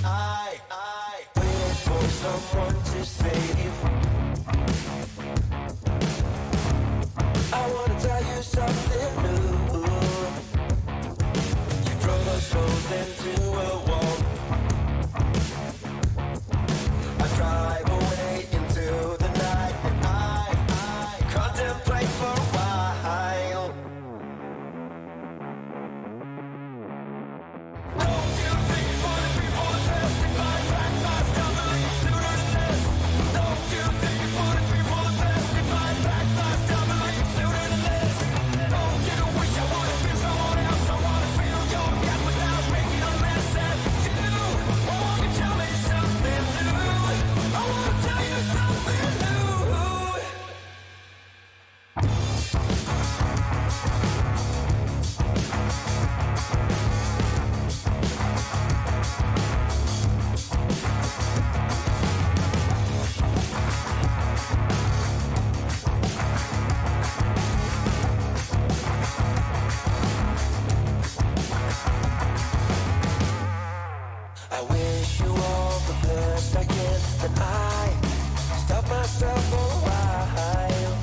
I wait for someone to save. I wanna tell you something new. You drove us both into a wall. I drive away into the night, and I contemplate for a while. Don't you think you wanna be for the best? If I pack my stuff and leave sooner than this. Don't you think you wanna be for the best? If I pack my stuff and leave sooner than this. Don't you wish I would've been someone else? I wanna feel your gap without making a mess at you. I wanna tell me something new. I wanna tell you something new. I wish you all the best I can, and I stop myself for a while.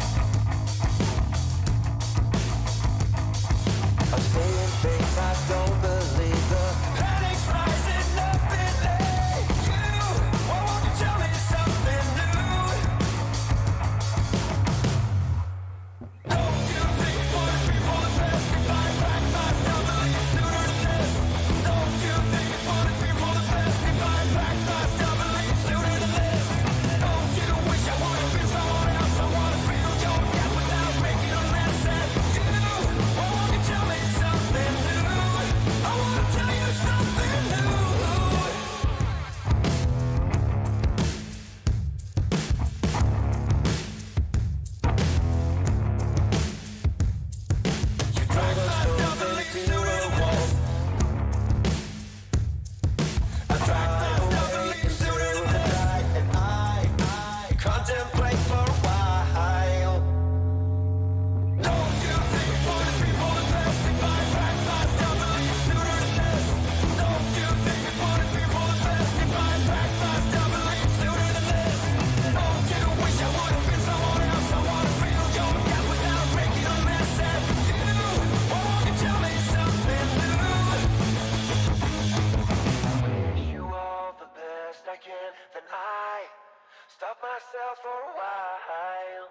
I'm saying things I don't believe. The panic's rising up in you. Why won't you tell me something new? Don't you think you wanna be for the best? If I pack my stuff and leave sooner than this. Don't you think you wanna be for the best? If I pack my stuff and leave sooner than this. Don't you wish I would've been someone else? I wanna feel your gap without making a mess at you. Why won't you tell me something new? I wanna tell you something new. You drag my stuff and leave sooner than this. I drive away into the night, and I contemplate for a while. Don't you think you wanna be for the best? If I pack my stuff and leave sooner than this. Don't you think you wanna be for the best? If I pack my stuff and leave sooner than this. Don't you wish I would've been someone else? I wanna feel your gap without making a mess at you. Why won't you tell me something new? Wish you all the best I can, then I stop myself for a while.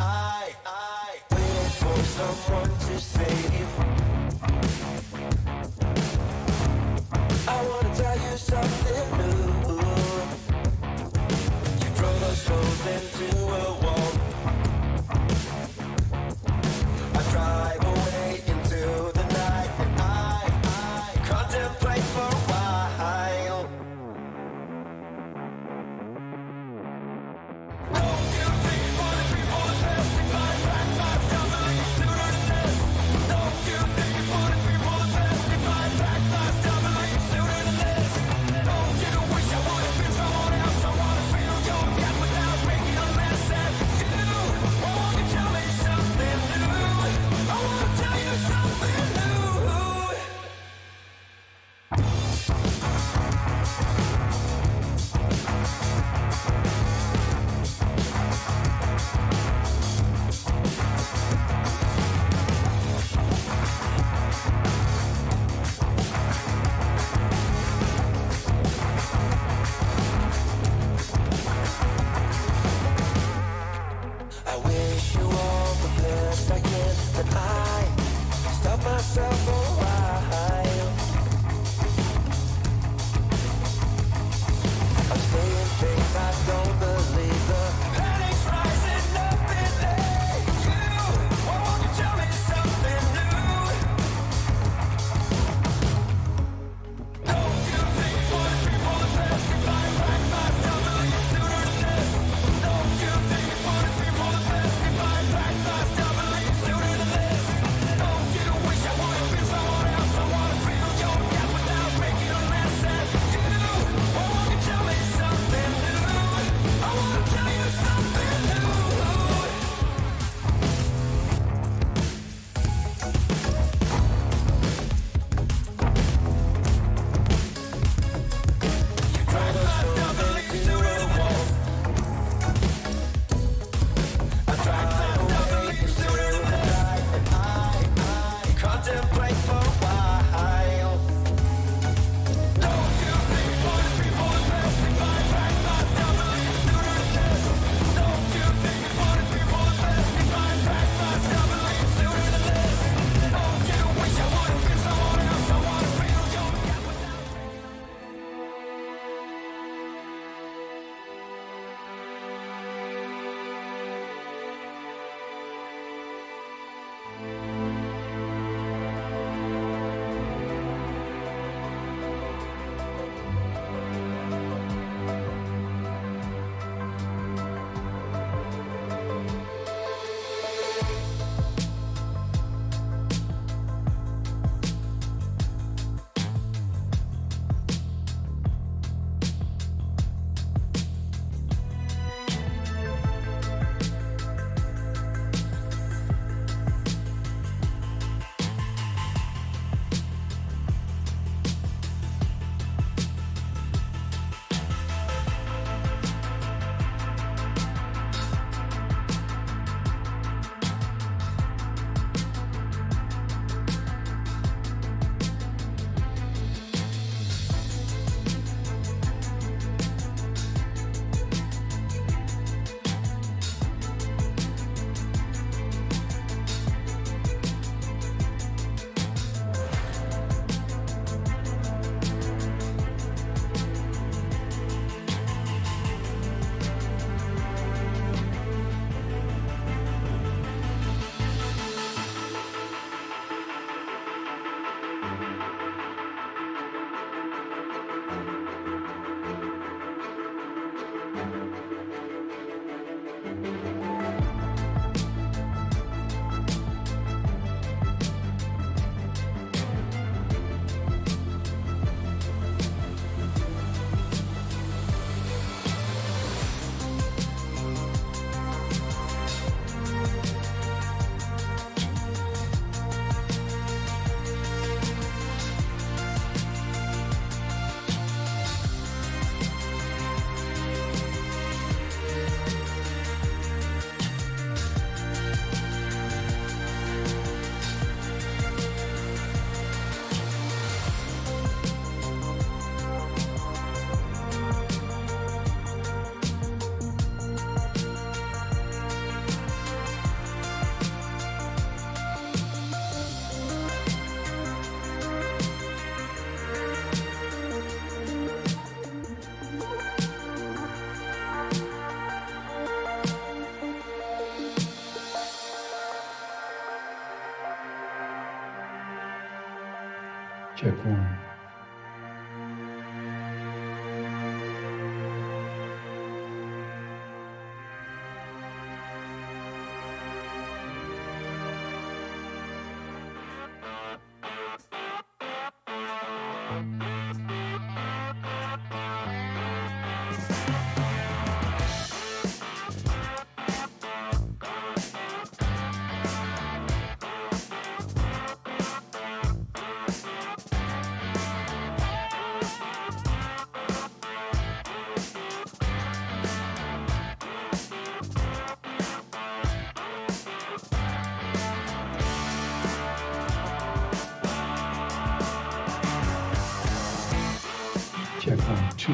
I wait for someone to save. I wanna tell you something new. You drove us both into a wall. I drive away into the night, and I contemplate for a while. Don't you think you wanna be for the best? If I pack my stuff and leave sooner than this. Don't you think you wanna be for the best? If I pack my stuff and leave sooner than this. Don't you wish I would've been someone else? I wanna feel your gap without making a mess and I stop myself for a while. I'm saying things I don't believe. The panic's rising up in you. Won't you tell me something new? Don't you think for the people the best if I pack my stuff a little sooner than this? Don't you think for the people the best if I pack my stuff a little sooner than this? Don't you wish I would have been someone else? I want to fill your gap without making a mess at you. Won't you tell me something new? I want to tell you something new. You drive my stuff a little sooner than this. I drive my stuff a little sooner than this. And I contemplate for a while. Don't you think for the people the best if I pack my stuff a little sooner than this? Don't you think for the people the best if I pack my stuff a little sooner than this? Don't you wish I would have been someone else? I want to fill your gap without Check one. Check 1, 2.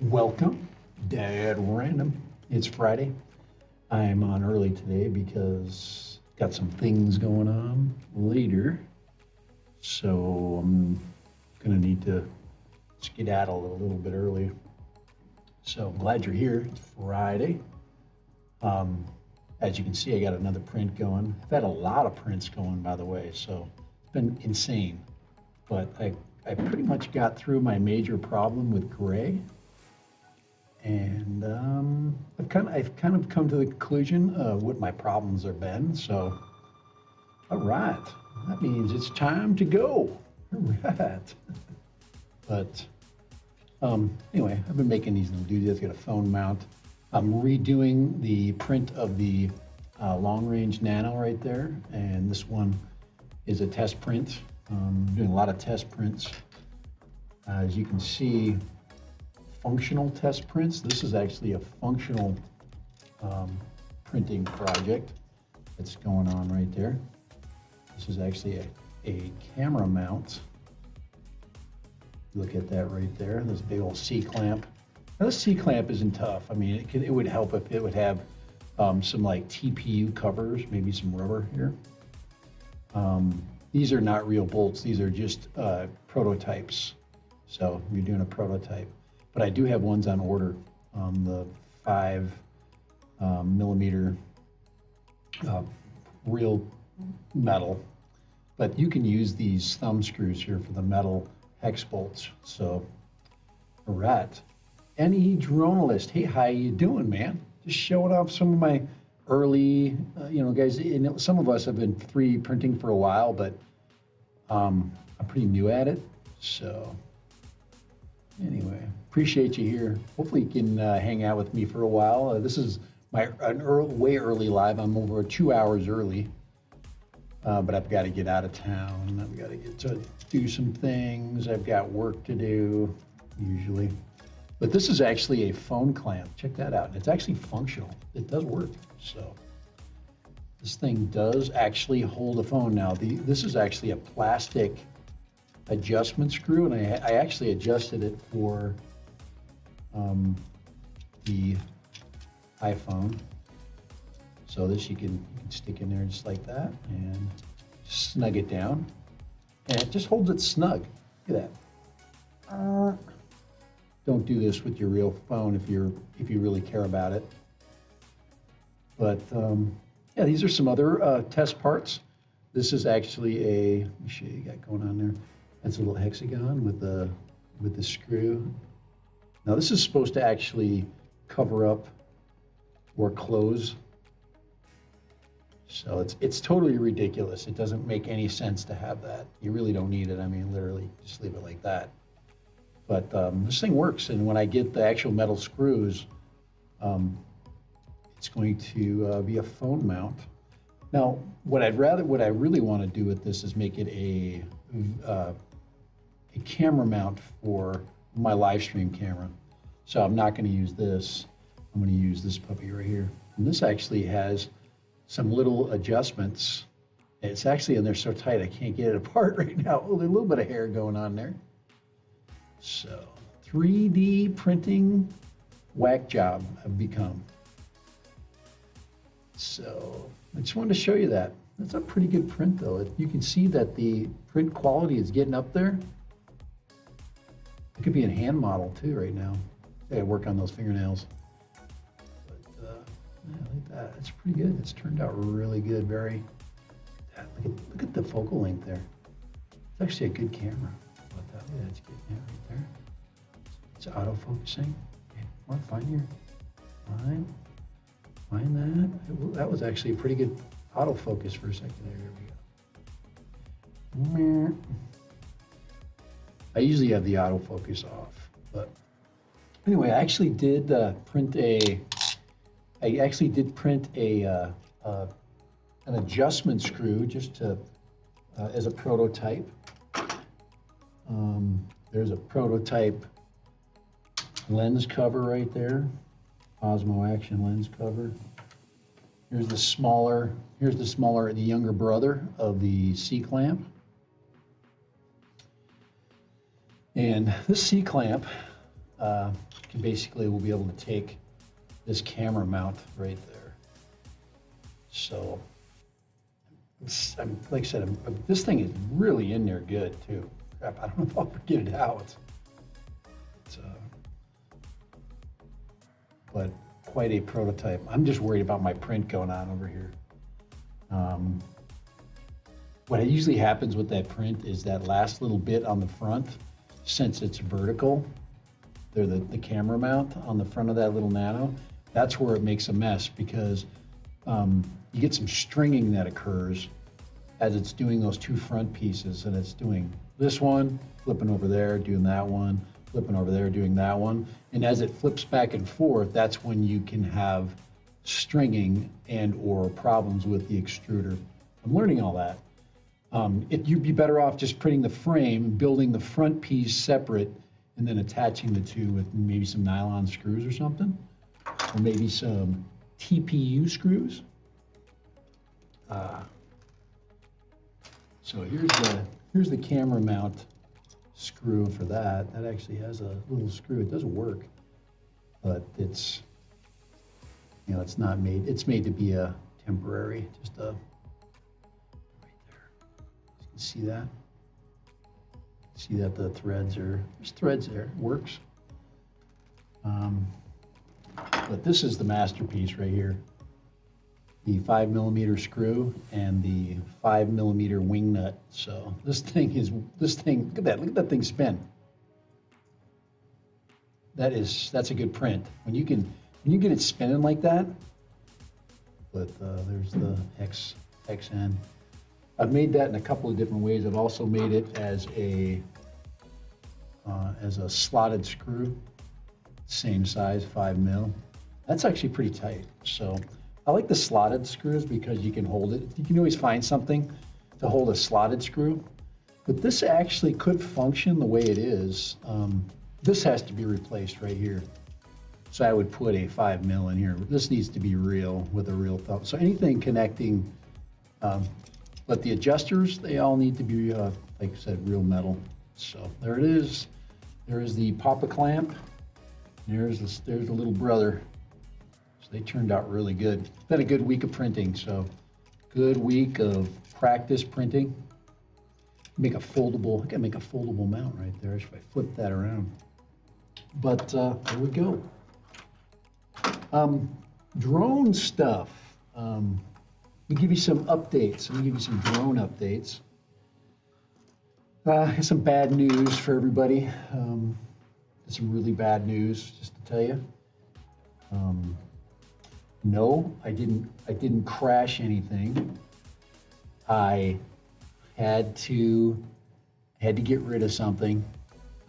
Welcome, Dad Random. It's Friday. I'm on early today because got some things going on later. So I'm gonna need to skedaddle a little bit early. So I'm glad you're here. It's Friday. As you can see, I got another print going. I've had a lot of prints going, by the way, so it's been insane. But I pretty much got through my major problem with gray. And I've kind of come to the conclusion of what my problems have been. So, all right, that means it's time to go. All right. But anyway, I've been making these little dudes. I've got a phone mount. I'm redoing the print of the long range nano right there, and this one is a test print. Doing a lot of test prints. As you can see, functional test prints. This is actually a functional printing project that's going on right there. This is actually a camera mount. Look at that right there, this big old C-clamp. Now this C-clamp isn't tough. I mean, it would help if it would have some like TPU covers, maybe some rubber here. These are not real bolts. These are just prototypes. So you're doing a prototype. But I do have ones on order, the 5 millimeter real metal. But you can use these thumb screws here for the metal hex bolts. So, all right. Any Dronalist, hey, how you doing, man? Just showing off some of my early, guys, some of us have been 3D printing for a while, but I'm pretty new at it. So anyway, appreciate you here. Hopefully you can hang out with me for a while. This is way early live. I'm over 2 hours early, but I've got to get out of town. I've got to get to do some things. I've got work to do, usually. But this is actually a phone clamp. Check that out. It's actually functional. It does work. So this thing does actually hold a phone now. This is actually a plastic adjustment screw, and I actually adjusted it for the iPhone. So this you can stick in there just like that and snug it down, and it just holds it snug. Look at that. Don't do this with your real phone if you really care about it. But yeah, these are some other test parts. This is actually let me show you got going on there. That's a little hexagon with the screw. Now this is supposed to actually cover up or close. So it's totally ridiculous. It doesn't make any sense to have that. You really don't need it. I mean, literally, just leave it like that. But this thing works, and when I get the actual metal screws, it's going to be a phone mount. Now, what I really want to do with this is make it a camera mount for my live stream camera. So I'm not going to use this. I'm going to use this puppy right here. And this actually has some little adjustments. It's actually in there so tight I can't get it apart right now. Oh, there's a little bit of hair going on there. So 3D printing whack job I've become. So I just wanted to show you that. That's a pretty good print though. You can see that the print quality is getting up there. It could be a hand model too right now. I gotta work on those fingernails. But yeah, like that. It's pretty good. It's turned out really good. Look at the focal length there. It's actually a good camera. Yeah, it's good. Yeah, right there. It's auto-focusing. Okay, find that. That was actually a pretty good autofocus for a second there. Here we go. I usually have the autofocus off, but anyway, I actually did print an adjustment screw just to as a prototype. There's a prototype lens cover right there, Osmo Action lens cover. Here's the younger brother of the C-clamp. And this C-clamp basically we'll be able to take this camera mount right there. So, like I said, this thing is really in there good too. Crap, I don't know if I'll ever get it out. But quite a prototype. I'm just worried about my print going on over here. What usually happens with that print is that last little bit on the front, since it's vertical, they're the camera mount on the front of that little nano, that's where it makes a mess because you get some stringing that occurs as it's doing those two front pieces, and it's doing this one, flipping over there, doing that one, flipping over there, doing that one. And as it flips back and forth, that's when you can have stringing and or problems with the extruder. I'm learning all that. You'd be better off just printing the frame, building the front piece separate, and then attaching the two with maybe some nylon screws or something, or maybe some TPU screws. So here's the camera mount screw for that. That actually has a little screw. It doesn't work, but it's, you know, it's not made. It's made to be a temporary, just a right there. You can see that. See that the threads are, there's threads there. It works. But this is the masterpiece right here. The 5mm screw and the 5mm wing nut. So this thing, look at that thing spin. That's a good print. When you get it spinning like that, but there's the XN. I've made that in a couple of different ways. I've also made it as a slotted screw, same size, 5mm. That's actually pretty tight. So I like the slotted screws because you can hold it. You can always find something to hold a slotted screw. But this actually could function the way it is. This has to be replaced right here. So I would put a 5mm in here. This needs to be real with a real thumb. So anything connecting, but the adjusters, they all need to be, like I said, real metal. So there it is. There is the Papa clamp. There's the little brother. So they turned out really good. It's been a good week of printing. So good week of practice printing. Make a foldable, I gotta make a foldable mount right there. If I flip that around. But there we go. Drone stuff. Let me give you some updates. Let me give you some drone updates. Here's some bad news for everybody. Some really bad news, just to tell you. No, I didn't crash anything. I had to get rid of something.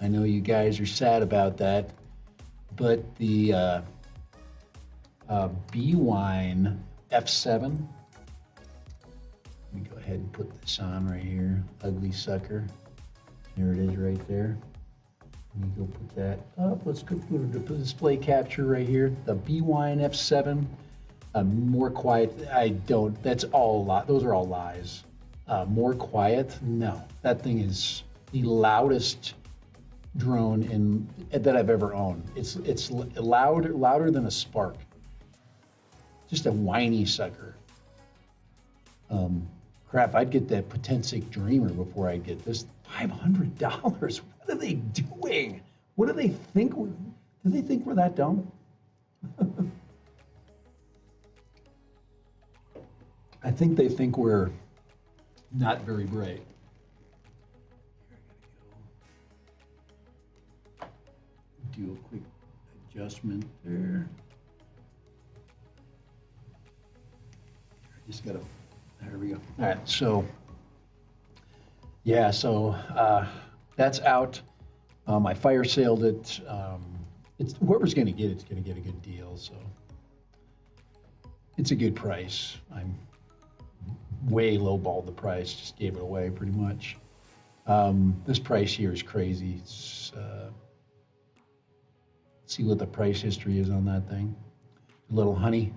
I know you guys are sad about that, but the B-Wine F7. Let me go ahead and put this on right here. Ugly sucker. There it is right there. Let me go put that up. Let's go put the display capture right here. The B-Wine F7. More quiet. That's all those are all lies. More quiet? No. That thing is the loudest drone that I've ever owned. It's louder than a Spark. Just a whiny sucker. Crap, I'd get that Potensic Dreamer before I'd get this. $500. What are they doing? What do they think? Do they think we're that dumb? I think they think we're not very bright. Do a quick adjustment there. Just gotta, there we go. All right, so yeah, so that's out. I fire saled it. Whoever's gonna get it's gonna get a good deal. So it's a good price. I'm way lowballed the price, just gave it away pretty much. This price here is crazy. It's, see what the price history is on that thing. A little honey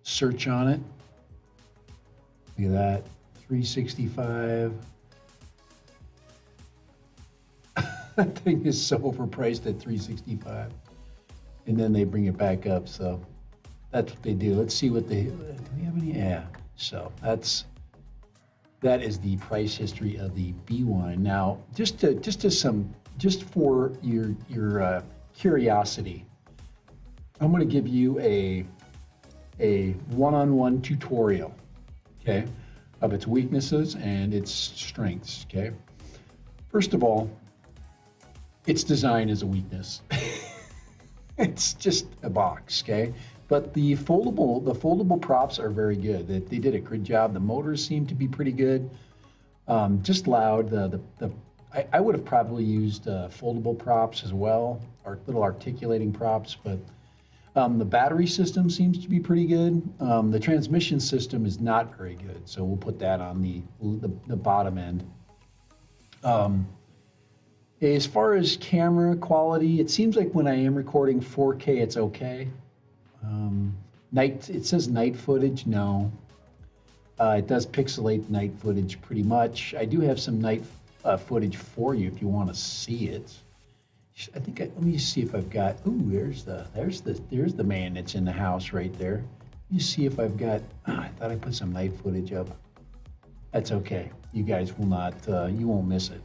search on it. Look at that, $365. That thing is so overpriced at $365, and then they bring it back up. So that's what they do. Let's see what they do. We have any? Yeah. So that is the price history of the B wine. Now, just for your curiosity, I'm going to give you a one-on-one tutorial, okay, of its weaknesses and its strengths. Okay. First of all, its design is a weakness. It's just a box, okay? But the foldable props are very good. They did a good job. The motors seem to be pretty good. Just loud. I would have probably used foldable props as well, or little articulating props. But the battery system seems to be pretty good. The transmission system is not very good, so we'll put that on the bottom end. As far as camera quality, it seems like when I am recording 4K, it's okay. It says night footage. No, it does pixelate night footage pretty much. I do have some night footage for you if you want to see it. I think let me see if I've got. Ooh, there's the man that's in the house right there. Let me see if I've got. I thought I put some night footage up. That's okay. You guys will not. You won't miss it.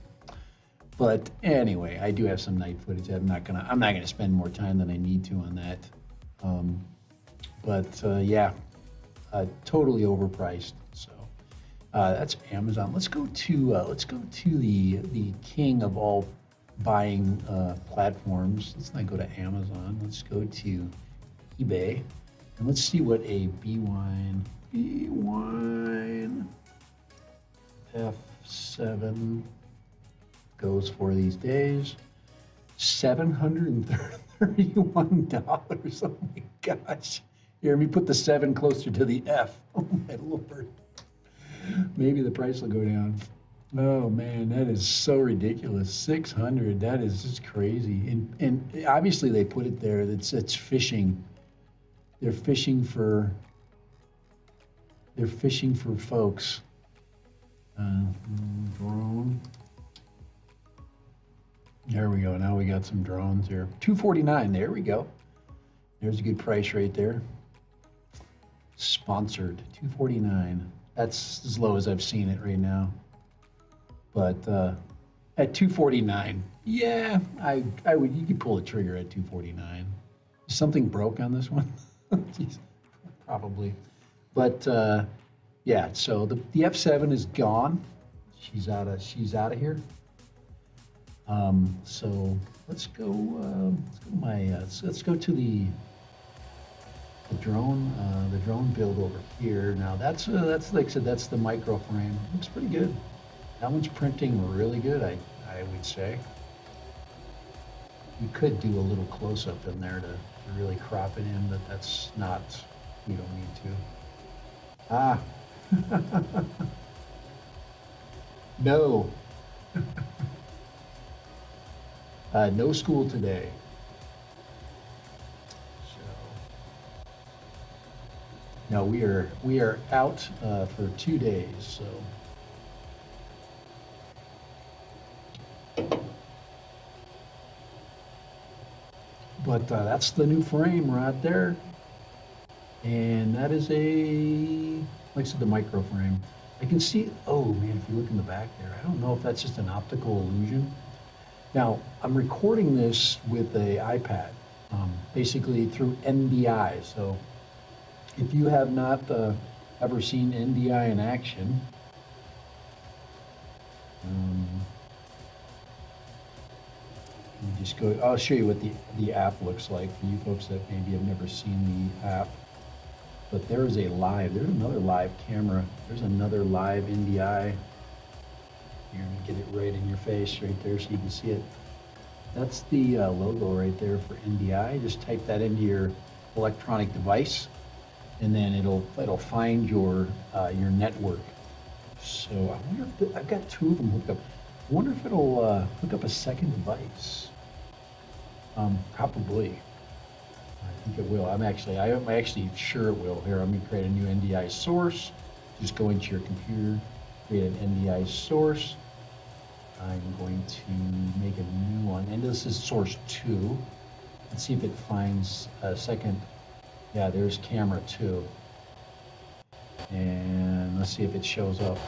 But anyway, I do have some night footage. I'm not gonna spend more time than I need to on that. Yeah, totally overpriced. So that's Amazon. Let's go to the king of all buying platforms. Let's not go to Amazon. Let's go to eBay, and let's see what a B wine F7 goes for these days. $731. Oh my gosh. Here, let me put the 7 closer to the F. Oh my Lord. Maybe the price will go down. Oh man, that is so ridiculous. 600. That is just crazy. And obviously they put it there. It's fishing. They're fishing for folks. Drone. There we go. Now we got some drones here. $249. There we go. There's a good price right there. Sponsored. $249. That's as low as I've seen it right now. But at $249, yeah, I would. You could pull the trigger at $249. Is something broke on this one? Probably. But yeah. So the F7 is gone. She's out of here. So let's go to the drone build over here. Now that's like I said, that's the micro frame. Looks pretty good. That one's printing really good, I would say. You could do a little close up in there to really crop it in, but that's not, we don't need to. Ah. No. No school today. So, no, we are out for 2 days. So, but that's the new frame right there, and that is like I said, the micro frame. I can see. Oh man, if you look in the back there, I don't know if that's just an optical illusion. Now, I'm recording this with an iPad, basically through NDI. So if you have not ever seen NDI in action, you just go, I'll show you what the app looks like for you folks that maybe have never seen the app. But there's another live camera. There's another live NDI. You're gonna get it right in your face right there so you can see it. That's the logo right there for NDI. Just type that into your electronic device, and then it'll find your network. So I wonder if I've got 2 of them hooked up. I wonder if it'll hook up a second device. Probably. I think it will. I'm actually sure it will. Here, I'm gonna create a new NDI source. Just go into your computer, create an NDI source. I'm going to make a new one, and this is source 2. Let's see if it finds a second. Yeah, there's camera 2. And let's see if it shows up.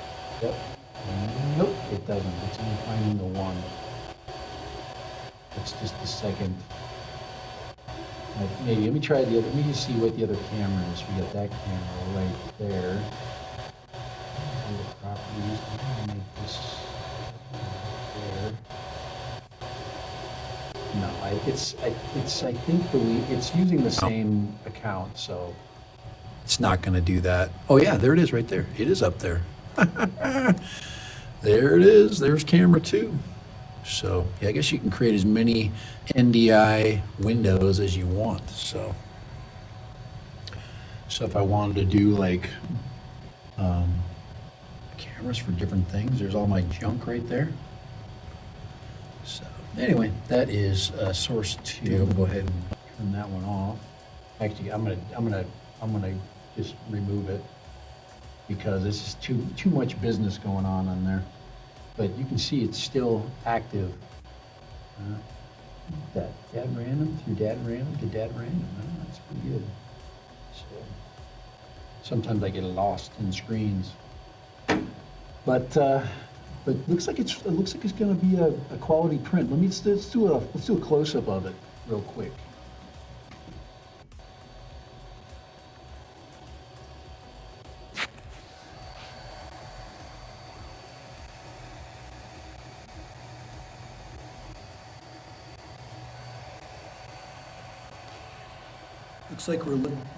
Yep. Nope, it doesn't. It's only finding the one. It's just the second. Maybe, let me try the other, let me just see what the other camera is. We got that camera right there. The properties, I'm gonna make this there. No, I think it's using the same account, so it's not going to do that. Oh yeah, there it is right there. It is up there. There it is. There's camera 2. So yeah, I guess you can create as many NDI windows as you want. So if I wanted to do like cameras for different things, there's all my junk right there. So anyway, that is source 2. I'm gonna go ahead and turn that one off. Actually, I'm gonna just remove it because this is too much business going on there. But you can see it's still active. That dad random through dad random to dad random. That's pretty good. So sometimes I get lost in screens, but looks like it's going to be a quality print. Let's do a close up of it real quick.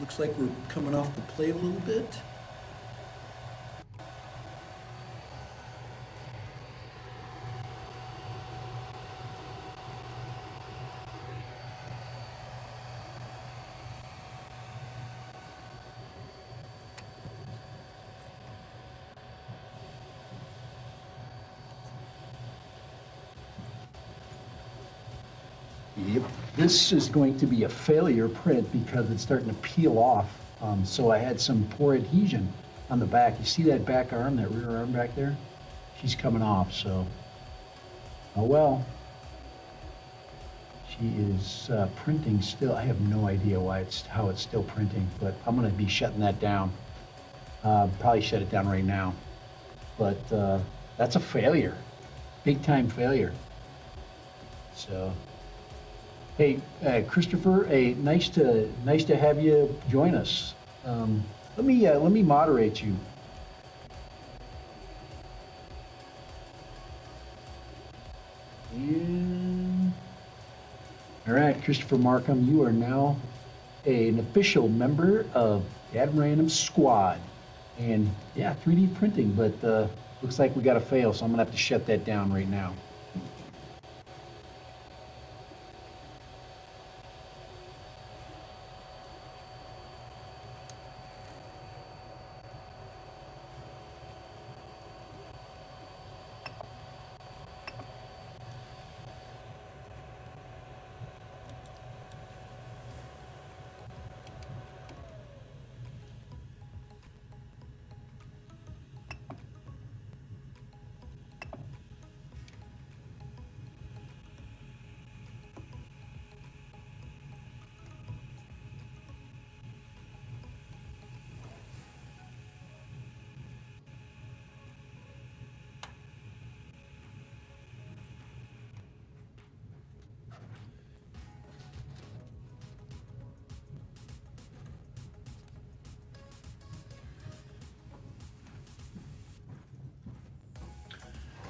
Looks like we're coming off the plate a little bit. Yep. This is going to be a failure print because it's starting to peel off. So I had some poor adhesion on the back. You see that back arm, that rear arm back there? She's coming off, so. Oh well. She is printing still. I have no idea how it's still printing, but I'm going to be shutting that down. Probably shut it down right now. But that's a failure. Big time failure. So. Hey, Christopher. Hey, nice to have you join us. Let me moderate you. And, all right, Christopher Markham, you are now an official member of Dad Random Squad. And yeah, 3D printing, but looks like we got a fail, so I'm gonna have to shut that down right now.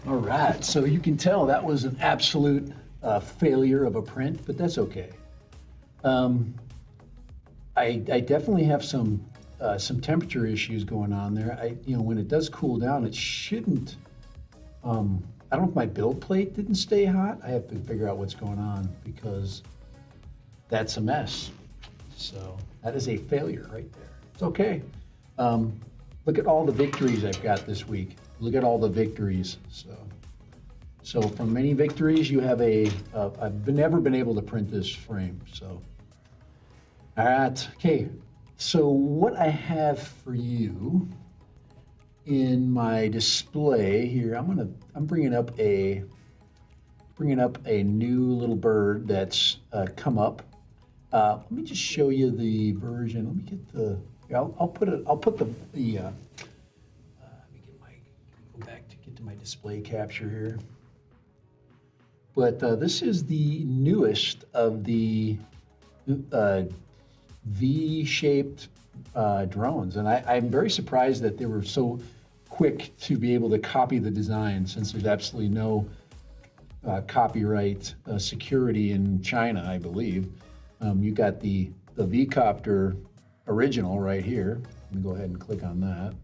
All right, so you can tell that was an absolute failure of a print, but that's okay. I definitely have some temperature issues going on there. When it does cool down, it shouldn't. I don't know if my build plate didn't stay hot. I have to figure out what's going on because that's a mess. So that is a failure right there. It's okay. Look at all the victories I've got this week. Look at all the victories. So from many victories, you have I've never been able to print this frame. So, all right, okay. So what I have for you in my display here, I'm bringing up a new little bird that's come up. Let me just show you the version. Let me get the. I'll put the let me go back to get to my display capture here. But this is the newest of the V-shaped drones, and I'm very surprised that they were so quick to be able to copy the design, since there's absolutely no copyright security in China, I believe. You got the V-Copter original right here. Let me go ahead and click on that.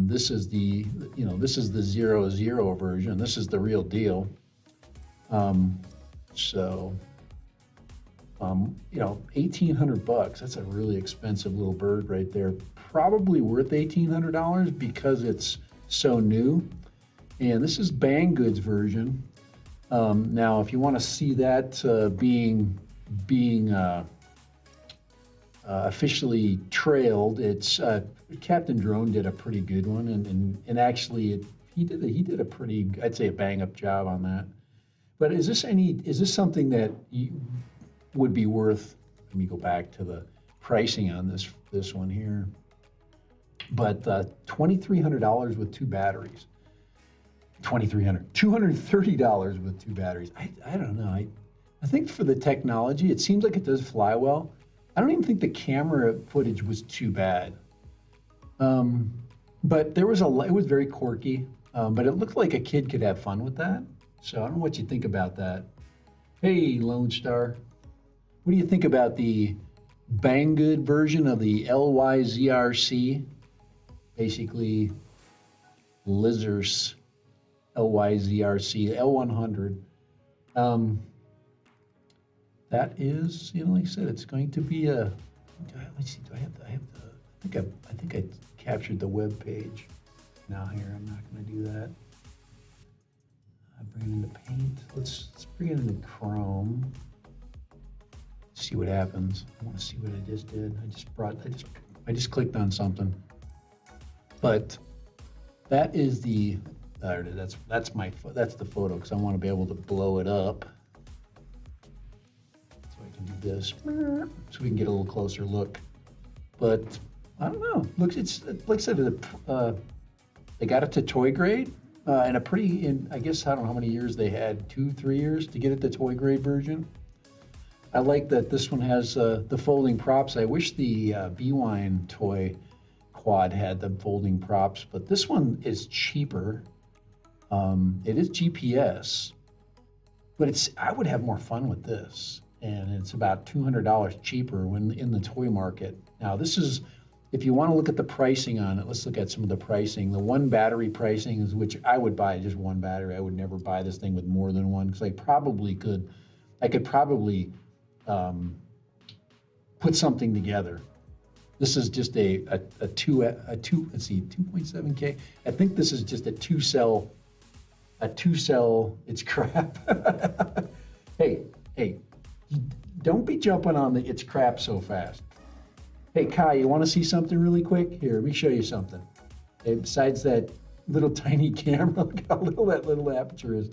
This is the 00 version. This is the real deal. $1,800. That's a really expensive little bird right there. Probably worth $1,800 because it's so new. And this is Banggood's version. Now, if you want to see that being officially trailed, it's Captain Drone did a pretty good one, and actually he did a pretty, I'd say, a bang up job on that. But is this something that would be worth? Let me go back to the pricing on this one here. But $2,300 with two batteries. $230 with two batteries. I don't know. I think for the technology, it seems like it does fly well. I don't even think the camera footage was too bad. But it was very quirky, but it looked like a kid could have fun with that. So I don't know what you think about that. Hey, Lone Star, what do you think about the Banggood version of the LYZRC? Basically, Lizers LYZRC L100. That is, like I said, it's going to be a. Let's see. Do I have the? I think I captured the web page. Now here, I'm not going to do that. I bring it into Paint. Let's bring it into Chrome. See what happens. I want to see what I just did. I just clicked on something. But that is the. There it is. That's the photo, because I want to be able to blow it up. So I can do this, so we can get a little closer look. But I don't know. Looks, it's like I said, they got it to toy grade, and I guess I don't know how many years they had, 2-3 years to get it to toy grade version. I like that this one has the folding props. I wish the B-Wine toy quad had the folding props, but this one is cheaper. It is GPS, but I would have more fun with this, and it's about $200 cheaper when in the toy market. Now, this is, if you want to look at the pricing on it, let's look at some of the pricing. The one battery pricing is, which I would buy just one battery. I would never buy this thing with more than one, because I could probably put something together. This is just a 2.7K. I think this is just a two cell, it's crap. Hey, don't be jumping on the it's crap so fast. Hey, Kai, you want to see something really quick? Here, let me show you something. Okay, besides that little tiny camera, look how little that little aperture is.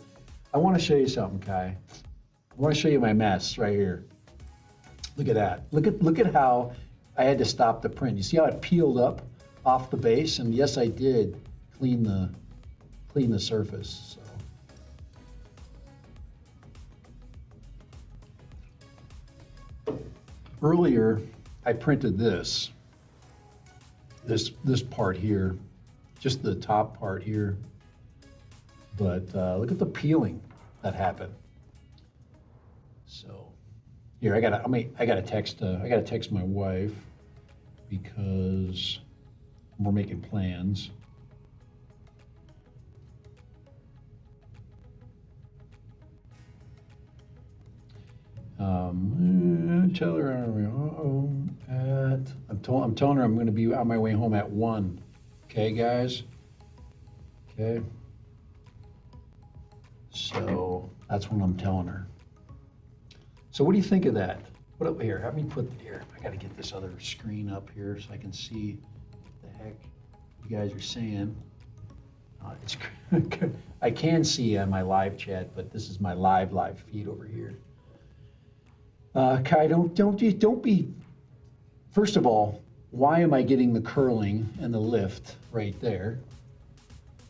I want to show you something, Kai. I want to show you my mess right here. Look at that. Look at how I had to stop the print. You see how it peeled up off the base? And yes, I did clean the surface. So earlier, I printed this part here, just the top part here. But look at the peeling that happened. So here, I gotta text my wife, because we're making plans. Tell her I'm telling her I'm going to be on my way home at 1. Okay, guys. Okay. So that's what I'm telling her. So what do you think of that? What up here? Have me put here. I got to get this other screen up here so I can see what the heck. you guys are saying. It's I can see on my live chat, but this is my live feed over here. Kai, don't be. First of all, why am I getting the curling and the lift right there?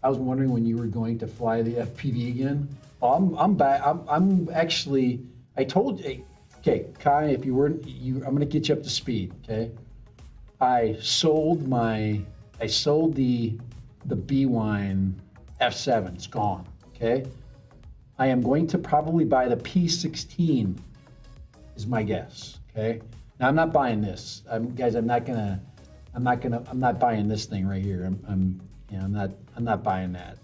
I was wondering when you were going to fly the FPV again. Oh, I'm back. I'm actually. I told you. Okay, Kai, if you weren't, I'm gonna get you up to speed. Okay, I sold the B-Wine F7. It's gone. Okay, I am going to probably buy the P16. Is my guess. Okay, now I'm not buying this. Guys, I'm not buying this thing right here. I'm not buying that.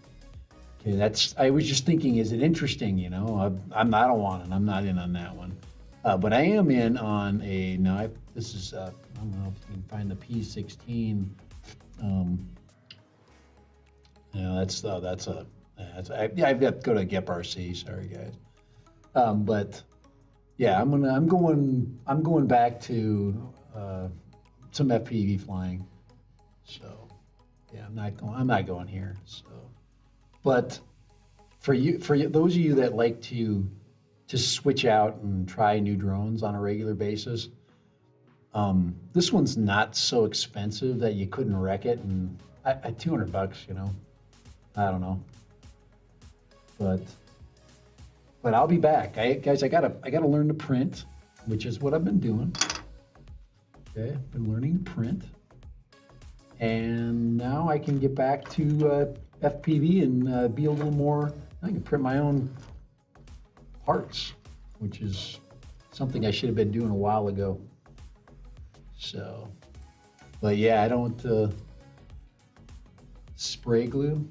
Okay, I was just thinking, is it interesting? You know, I don't want it. I'm not in on that one. But I am in on I don't know if you can find the P16. I've got to go to Gep RC. Sorry, guys. But yeah, I'm going back to some FPV flying. So yeah, I'm not going here. So, but for those of you that like to switch out and try new drones on a regular basis, this one's not so expensive that you couldn't wreck it, and at $200, you know, I don't know, but I'll be back. Guys, I gotta learn to print, which is what I've been doing. Okay, I've been learning to print, and now I can get back to FPV and be a little more. I can print my own parts, which is something I should have been doing a while ago. So, but yeah, I don't spray glue.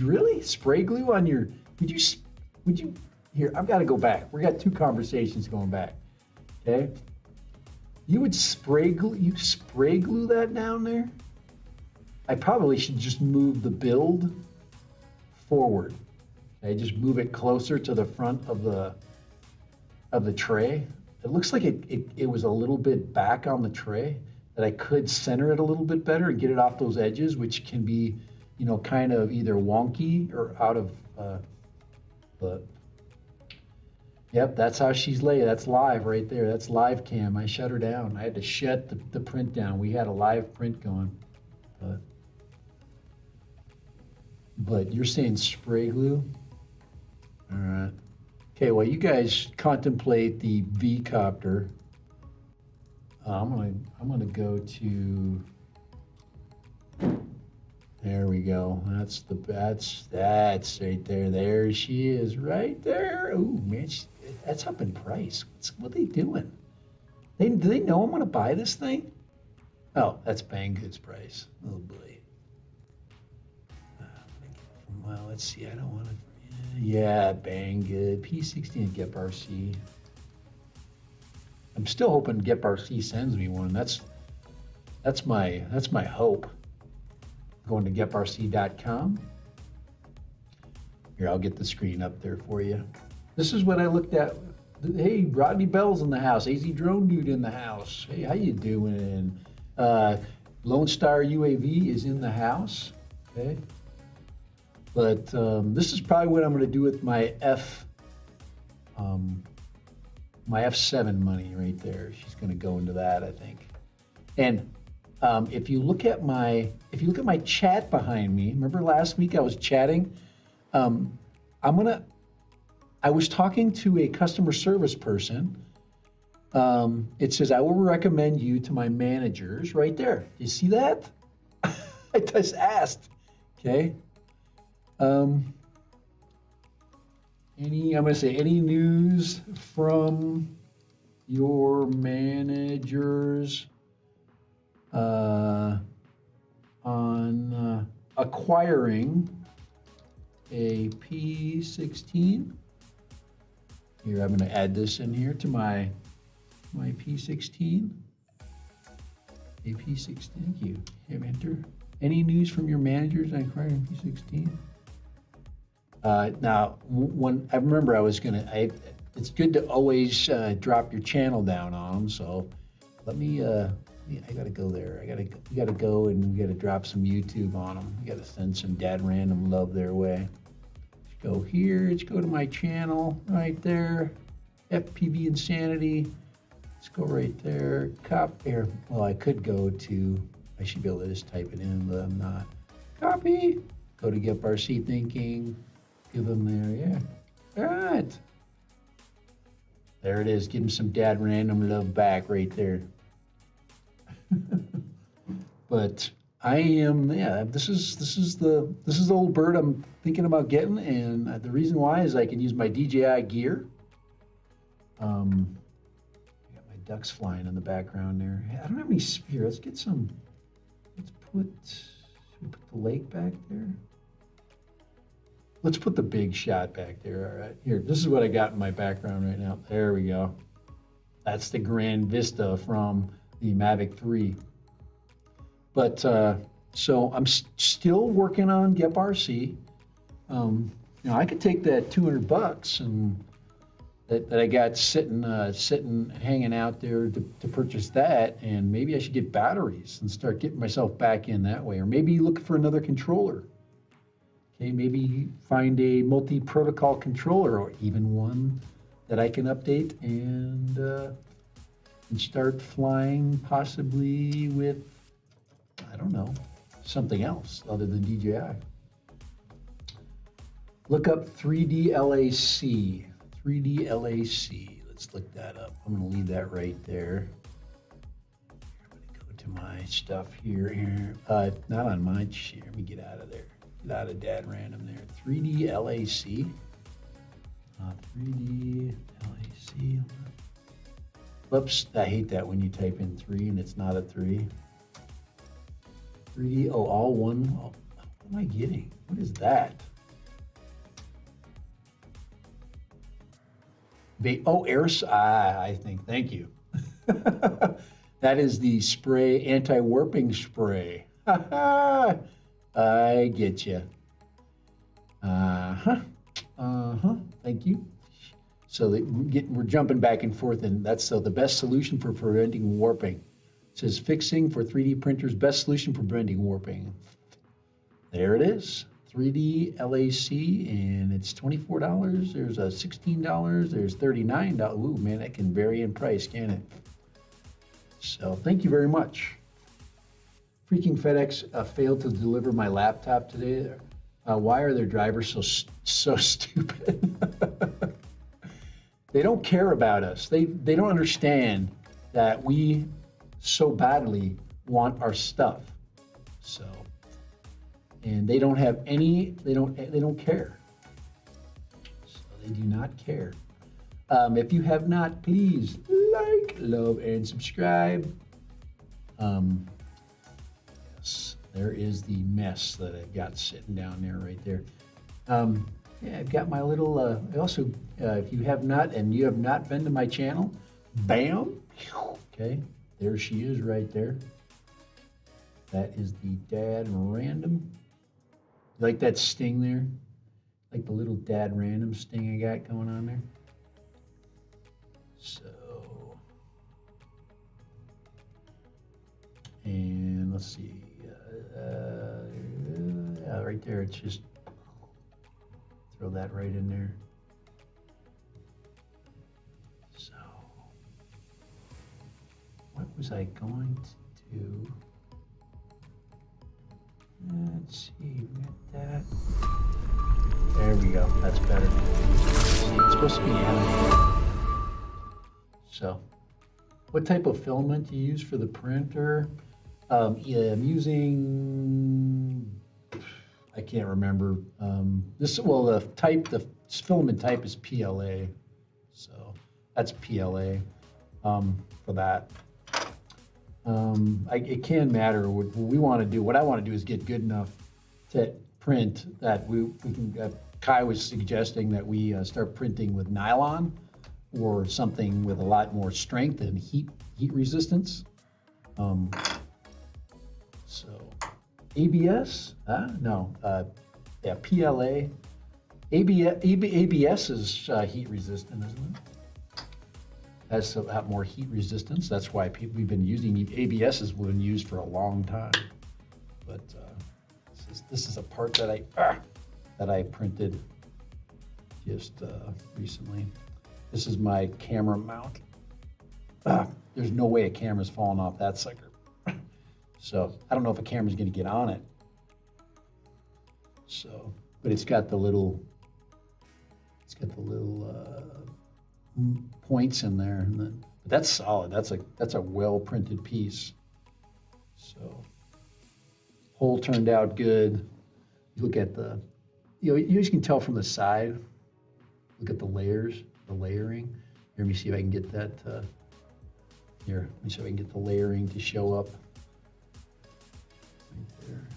Really? Spray glue on your? Would you? Here, I've got to go back. We got two conversations going back. Okay. You would spray glue? You spray glue that down there? I probably should just move the build forward. Okay, just move it closer to the front of the tray. It looks like it was a little bit back on the tray, that I could center it a little bit better and get it off those edges, which can be, you know, kind of either wonky or out of, but yep, that's how she's laid. That's live right there. That's live cam. I shut her down. I had to shut the print down. We had a live print going, but you're saying spray glue? All right. Okay, well, you guys contemplate the V Copter. I'm gonna go to. There we go. That's right there. There she is, right there. Ooh, man, that's up in price. What are they doing? Do they know I'm gonna buy this thing? Oh, that's Banggood's price. Oh boy. Well, let's see. I don't want to. Yeah, Banggood. P16 Gep RC. I'm still hoping Gep RC sends me one. That's my hope. Going to geprc.com. Here, I'll get the screen up there for you. This is what I looked at. Hey, Rodney Bell's in the house. AZ Drone Dude in the house. Hey, how you doing? Lone Star UAV is in the house. Okay. But this is probably what I'm going to do with my my F7 money right there. She's going to go into that, I think. And if you look at my chat behind me, remember last week I was chatting. I was talking to a customer service person. It says, I will recommend you to my managers right there. You see that? I just asked. Okay. I'm going to say any news from your managers on acquiring a P16. Here, I'm going to add this in here to my P16. A P16, thank you. Hit enter. Any news from your managers on acquiring P16? Now, when I remember, it's good to always drop your channel down on them. So let me, I gotta go there. We gotta go and we gotta drop some YouTube on them. We gotta send some dad random love their way. Let's go here, let's go to my channel right there. FPV Insanity. Let's go right there. Copter. Well, I could go to, I should be able to just type it in, but I'm not. Copy. Go to Get RC Thinking. Give them there, yeah. All right. There it is. Give them some dad random love back right there. But I am, yeah, this is the old bird I'm thinking about getting, and the reason why is I can use my DJI gear. I got my ducks flying in the background there. I don't have any spear. Let's get some. Let's put. Should we put the lake back there? Let's put the big shot back there. All right, here. This is what I got in my background right now. There we go. That's the Grand Vista from the Mavic 3. But so I'm still working on Get RC. You know, I could take that $200 and that I got sitting hanging out there to purchase that, and maybe I should get batteries and start getting myself back in that way, or maybe look for another controller. Okay, maybe find a multi-protocol controller, or even one that I can update and start flying, possibly with, I don't know, something else other than DJI. Look up 3D LAC. 3D LAC. Let's look that up. I'm going to leave that right there. I'm going to go to my stuff here. Not on my sheet. Let me get out of there. Get out of dad random there. 3D LAC. 3D LAC. Whoops. I hate that when you type in 3 and it's not a 3. 3D. Oh, all one. Oh, what am I getting? What is that? I think, thank you. That is the spray, anti-warping spray. I get you. Thank you. So we're jumping back and forth, and that's the best solution for preventing warping. It says fixing for 3D printers, best solution for preventing warping. There it is. 3D LAC, and it's $24. There's a $16. There's $39. Ooh, man, that can vary in price, can it? So thank you very much. Freaking FedEx failed to deliver my laptop today. Why are their drivers so stupid? They don't care about us. They don't understand that we so badly want our stuff. So. And they don't have any, they don't care. So they do not care. If you have not, please like, love, and subscribe. Yes, there is the mess that I've got sitting down there right there. Yeah, I've got my little, I also, if you have not, and you have not been to my channel, bam, okay, there she is right there. That is the dad random. You like that sting there? Like the little dad random sting I got going on there? So, and let's see. Yeah, right there. It's just throw that right in there. So, what was I going to do? Let's see, we got that. There we go, that's better. See, it's supposed to be animated. So, what type of filament do you use for the printer? Yeah, I'm using, I can't remember. The filament type is PLA. So, that's PLA for that. It can matter. What I want to do is get good enough to print that we can, Kai was suggesting that we start printing with nylon or something with a lot more strength and heat resistance. So ABS, yeah, PLA. ABS is heat resistant, isn't it? Has a lot more heat resistance. That's why we've been using ABS has been used for a long time. But this is a part that I printed just recently. This is my camera mount. There's no way a camera's falling off that sucker. So I don't know if a camera's going to get on it. So, but it's got the little points in there, and but that's solid. That's a well printed piece. So, hole turned out good. You look at you just can tell from the side. Look at the layers, the layering. Here, let me see if I can get that. Here, let me see if I can get the layering to show up. Right there.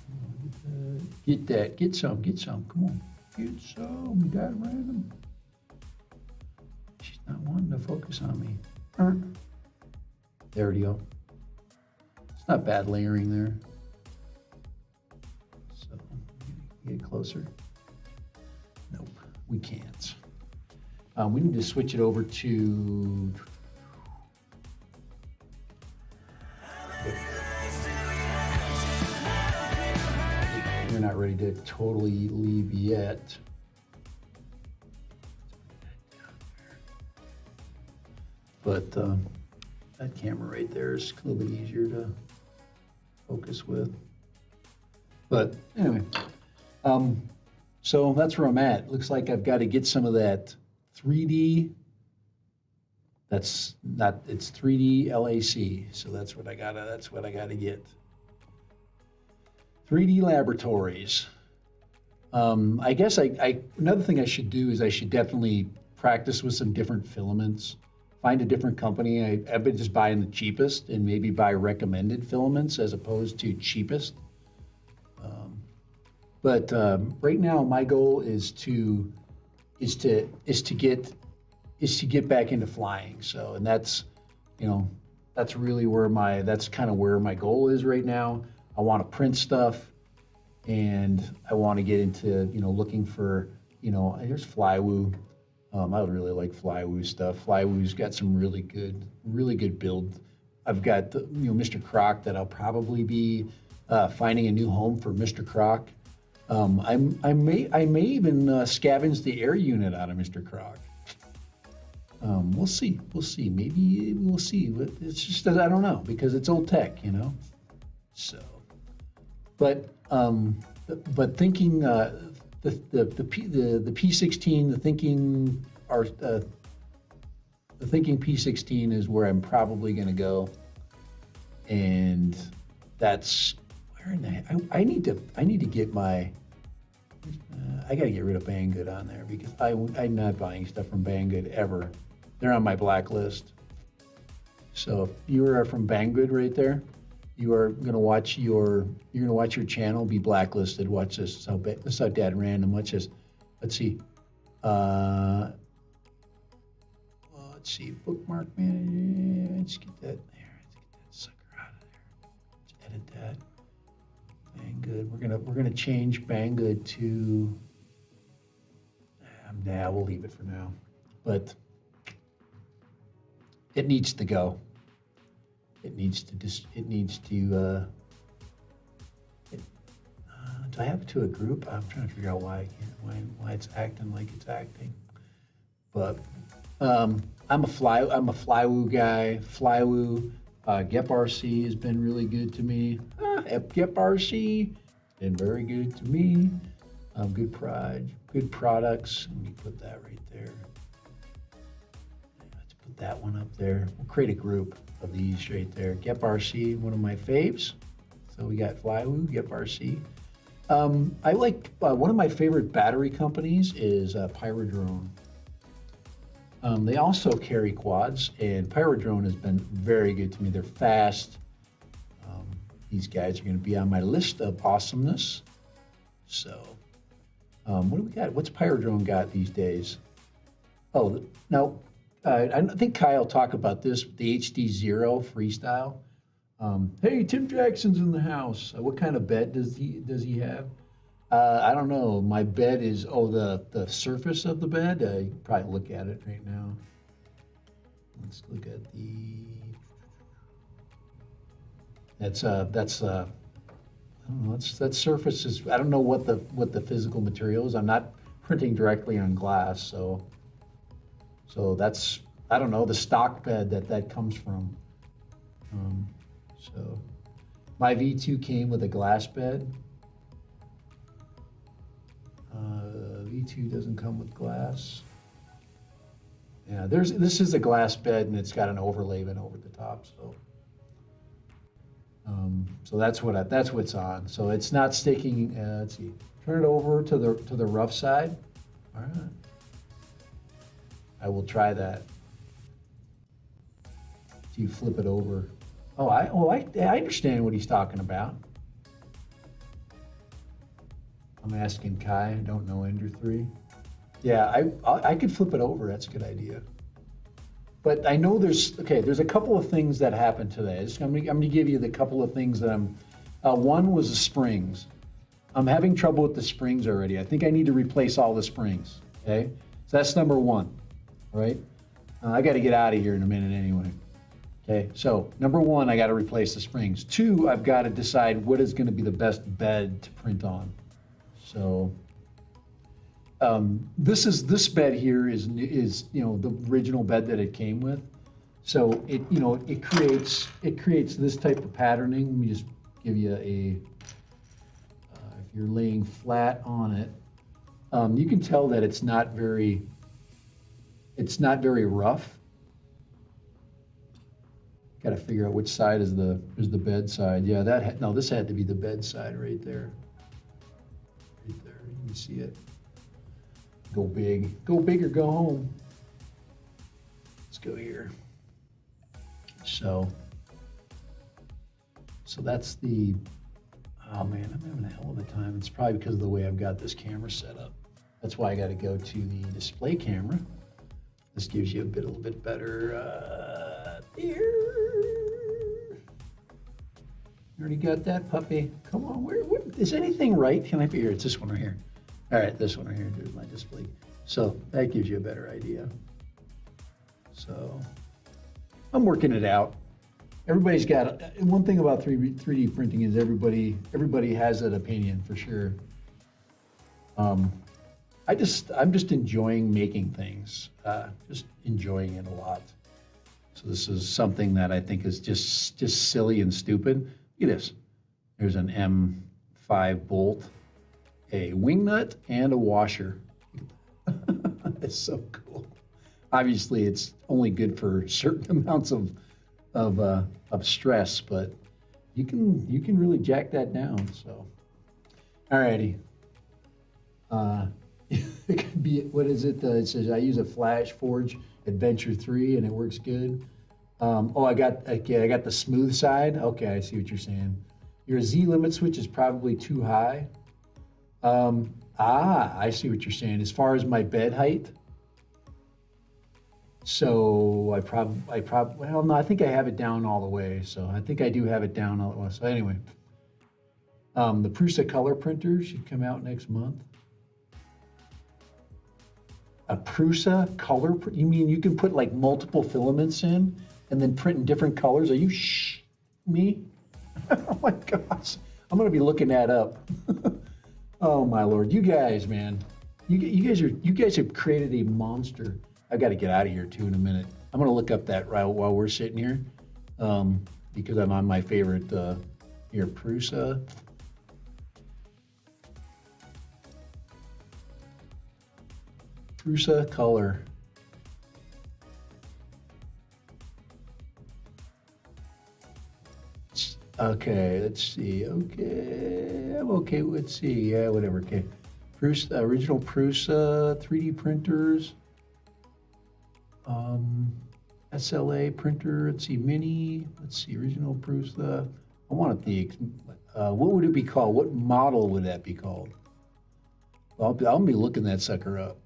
Get that. Get some. Come on. Get some. Got random. She's not wanting to focus on me. There we go. It's not bad layering there. So, get closer. Nope, we can't. We need to switch it over to. We're not ready to totally leave yet. But that camera right there is a little bit easier to focus with. But anyway, so that's where I'm at. Looks like I've got to get some of that 3D. It's 3D LAC. So that's what I gotta get. 3D laboratories. I guess another thing I should do is I should definitely practice with some different filaments. Find a different company. I've been just buying the cheapest and maybe buy recommended filaments as opposed to cheapest. But right now my goal is to get back into flying. So, and that's really that's kind of where my goal is right now. I want to print stuff, and I want to get into looking for there's Flywoo. I would really like Flywoo stuff. Flywoo's got some really good build. I've got Mr. Croc that I'll probably be finding a new home for Mr. Croc. I may even scavenge the air unit out of Mr. Croc. We'll see. Maybe we'll see. It's just that I don't know because it's old tech, So, but thinking the P16, the thinking P16 is where I'm probably going to go, and that's where in the I need to get my. I got to get rid of Banggood on there because I'm not buying stuff from Banggood ever. They're on my blacklist. So if you are from Banggood right there, you are gonna watch your channel be blacklisted. Watch this. This is how Dad random. Watch this. Let's see. Let's see. Bookmark manager. Let's get that there. Let's get that sucker out of there. Let's edit that. Banggood. We're gonna change Banggood to. Nah, we'll leave it for now. But it needs to go. Do I have it to a group? I'm trying to figure out why I can't, why it's acting like it's acting. But I'm a Flywoo guy. Flywoo, GepRC has been really good to me. GepRC been very good to me. Good products. Let me put that right there. Let's put that one up there. We'll create a group of these right there. GepRC, one of my faves. So we got Flywoo, GepRC. I like one of my favorite battery companies is Pyrodrone. They also carry quads, and Pyrodrone has been very good to me. They're fast. These guys are going to be on my list of awesomeness. So, what do we got? What's Pyrodrone got these days? Oh, no. I think Kyle talked about this, the HD0 Freestyle. Hey, Tim Jackson's in the house. What kind of bed does he have? I don't know. My bed is the surface of the bed. You can probably look at it right now. Let's look at the. That's I don't know. That surface is. I don't know what the physical material is. I'm not printing directly on glass, so that's, I don't know, the stock bed that comes from. So my V2 came with a glass bed. V2 doesn't come with glass. Yeah, this is a glass bed and it's got an overlayment over the top. So that's what's on. So it's not sticking. Let's see. Turn it over to the rough side. All right. I will try that. Do you flip it over? Oh, I understand what he's talking about. I'm asking Kai. I don't know Ender 3. Yeah, I could flip it over. That's a good idea. But I know there's a couple of things that happened today. I'm gonna give you the couple of things that one was the springs. I'm having trouble with the springs already. I think I need to replace all the springs. Okay, so that's number one. All right, I got to get out of here in a minute anyway. Okay, so number one, I got to replace the springs. Two, I've got to decide what is going to be the best bed to print on. So this bed here is the original bed that it came with. So it creates this type of patterning. Let me just give you if you're laying flat on it, you can tell that it's not very rough. Got to figure out which side is the bed side. Yeah, this had to be the bed side right there. Right there, you can see it. Go big or go home. Let's go here. So that's the. Oh man, I'm having a hell of a time. It's probably because of the way I've got this camera set up. That's why I got to go to the display camera. This gives you a little bit better there. You already got that puppy. Come on, where is anything right? Can I be here? It's this one right here. All right, this one right here. There's my display. So that gives you a better idea. So I'm working it out. Everybody's got one thing about 3D printing is everybody has an opinion for sure. I'm just enjoying making things, just enjoying it a lot. So this is something that I think is just silly and stupid. Look at this. There's an M5 bolt, a wing nut, and a washer. It's so cool. Obviously, it's only good for certain amounts of stress, but you can really jack that down. So, alrighty. It could be, what is it? It says I use a Flash Forge Adventure 3 and it works good. I got the smooth side. Okay, I see what you're saying. Your Z limit switch is probably too high. I see what you're saying. As far as my bed height. So I think I have it down all the way. So I think I do have it down all the way. So anyway, the Prusa color printer should come out next month. A Prusa color? You mean you can put like multiple filaments in and then print in different colors? Are you me? Oh my gosh, I'm gonna be looking that up. Oh my lord, you guys, man, you guys have created a monster. I got to get out of here too in a minute. I'm gonna look up that right while we're sitting here, because I'm on my favorite here, Prusa. Prusa color. Okay, let's see. Okay, I'm okay. Let's see. Yeah, whatever. Okay, Prusa, original Prusa 3D printers. SLA printer. Let's see, mini. Let's see, original Prusa. I want the. What would it be called? What model would that be called? I'll be looking that sucker up.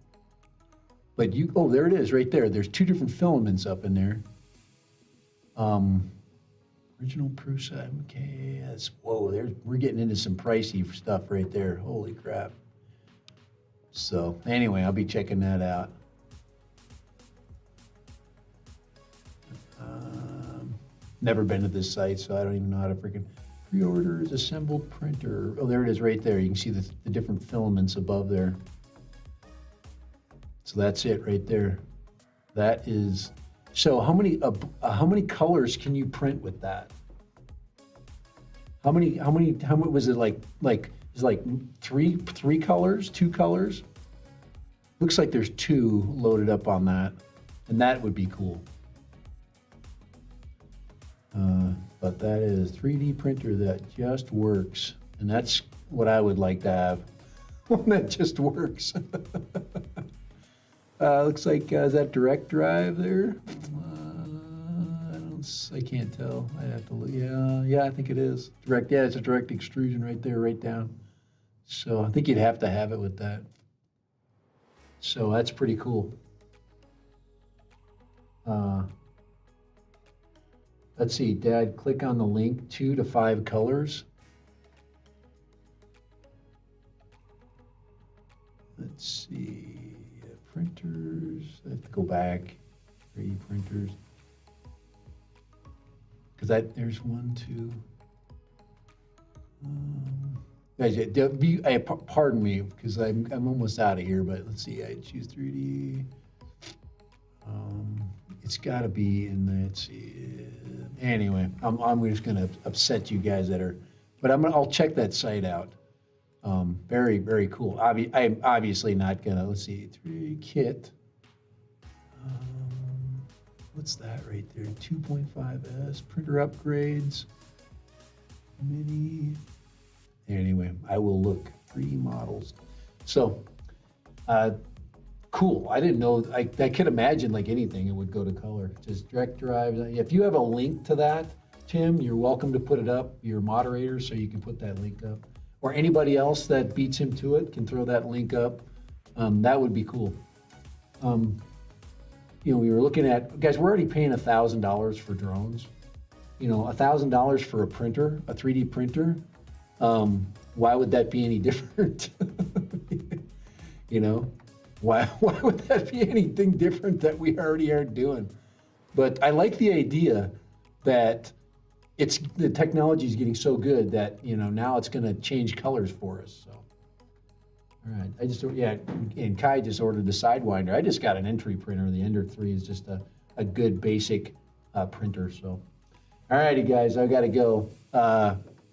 But there it is, right there. There's two different filaments up in there. Original Prusa. Okay, we're getting into some pricey stuff right there. Holy crap. So anyway, I'll be checking that out. Never been to this site, so I don't even know how to freaking pre-orders, assembled printer. Oh, there it is right there. You can see the different filaments above there. So that's it right there. That is, so how many colors can you print with that? How many was it like it's like three colors, 2 colors? Looks like there's 2 loaded up on that, and that would be cool. But that is 3D printer that just works, and that's what I would like to have. One that just works. Looks like is that direct drive there? I can't tell. I have to look. Yeah, I think it is direct. Yeah, it's a direct extrusion right there, right down. So I think you'd have to have it with that. So that's pretty cool. Let's see, Dad, click on the link, 2 to 5 colors. Let's see, printers, I have to go back, 3D printers. Because there's 1, 2. Guys, pardon me, because I'm almost out of here, but let's see, I choose 3D. It's got to be in the, let's see. Anyway, I'm just going to upset you guys that are, but I'll check that site out. Very, very cool. I'm obviously not going to, let's see, 3D kit. What's that right there? 2.5S, printer upgrades, mini. Anyway, I will look, 3D models. So, cool. I didn't know, I could imagine like anything, it would go to color. Just direct drive. If you have a link to that, Tim, you're welcome to put it up. You're a moderator, so you can put that link up. Or anybody else that beats him to it can throw that link up. That would be cool. You know, we were looking at, guys, we're already paying $1,000 for drones. You know, $1,000 for a printer, a 3D printer. Why would that be any different? You know? Why would that be anything different that we already aren't doing? But I like the idea that the technology is getting so good that, you know, now it's going to change colors for us. So, all right, and Kai just ordered the Sidewinder. I just got an entry printer. The Ender 3 is just a good basic printer. So, all righty, guys, I got to go.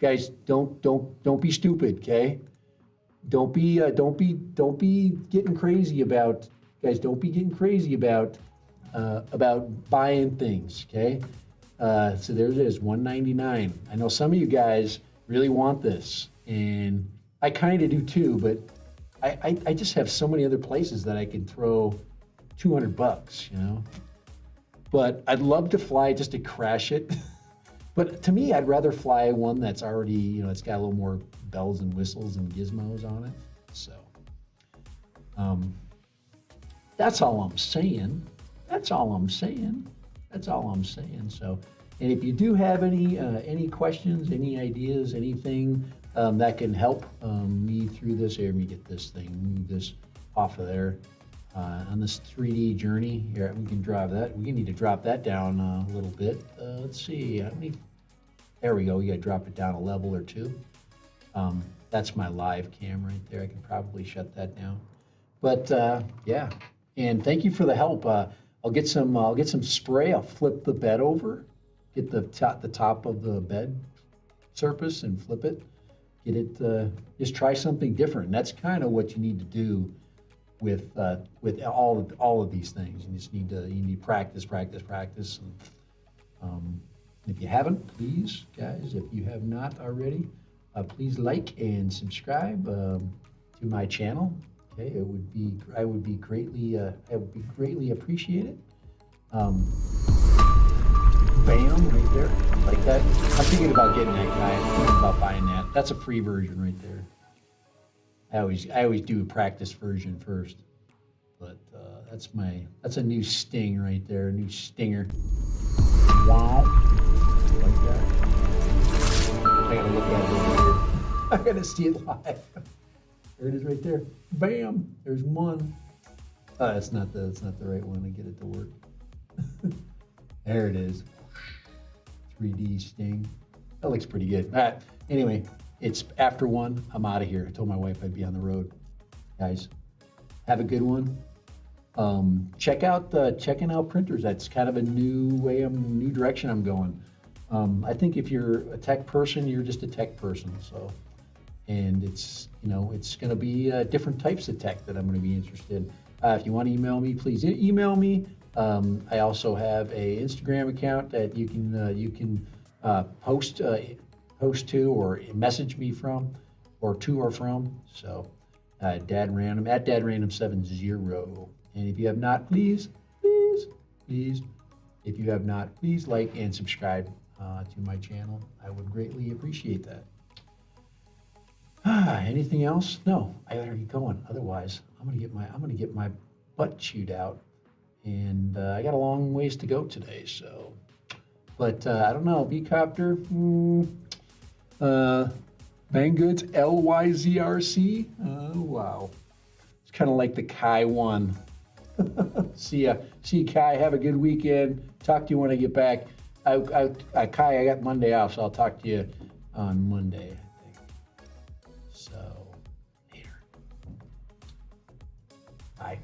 Guys, don't be stupid, okay? Don't be getting crazy about, guys, don't be getting crazy about buying things, okay? So there it is, $199. I know some of you guys really want this, and I kind of do too, but I just have so many other places that I can throw $200, you know? But I'd love to fly just to crash it. But to me, I'd rather fly one that's already, you know, it's got a little more bells and whistles and gizmos on it. So that's all I'm saying. That's all I'm saying. That's all I'm saying. So, and if you do have any questions, any ideas, anything that can help me through this, here, let me get this thing, move this off of there. On this 3D journey here, we can drive that. We need to drop that down a little bit. Let's see, how many? There we go. We got to drop it down a level or 2. That's my live cam right there. I can probably shut that down. But yeah, and thank you for the help. I'll get some spray. I'll flip the bed over, get the top of the bed surface and flip it. Get it. Just try something different. And that's kind of what you need to do with all of these things. You just need to practice. And, if you haven't, please, guys, if you have not already, please like and subscribe to my channel. Okay, I would be greatly appreciated. Bam, right there, like that. I'm thinking about getting that guy. I'm thinking about buying that. That's a free version right there. I always do a practice version first, but that's a new sting right there, a new stinger. Wow, like that. I gotta look at it over here. I gotta see it live. There it is right there. Bam, there's one. That's not the right one to get it to work. There it is. 3D Sting. That looks pretty good. Anyway, it's after 1. I'm out of here. I told my wife I'd be on the road. Guys, have a good one. Checking out printers. That's kind of a new direction I'm going. I think if you're a tech person, you're just a tech person. So, and it's going to be different types of tech that I'm going to be interested in. If you want to email me, please email me. I also have a Instagram account that you can post to or message me from, or to or from. So, Dad Random at Dad Random 70. And if you have not, please, if you have not, please like and subscribe to my channel. I would greatly appreciate that. Anything else? No, I better get going. Otherwise, I'm gonna get my butt chewed out, and I got a long ways to go today. So, but I don't know. Copter, Bangoods LYZRC. Oh wow, it's kind of like the Kai one. See ya, Kai. Have a good weekend. Talk to you when I get back. Kai, I got Monday off, so I'll talk to you on Monday. So, later. Bye.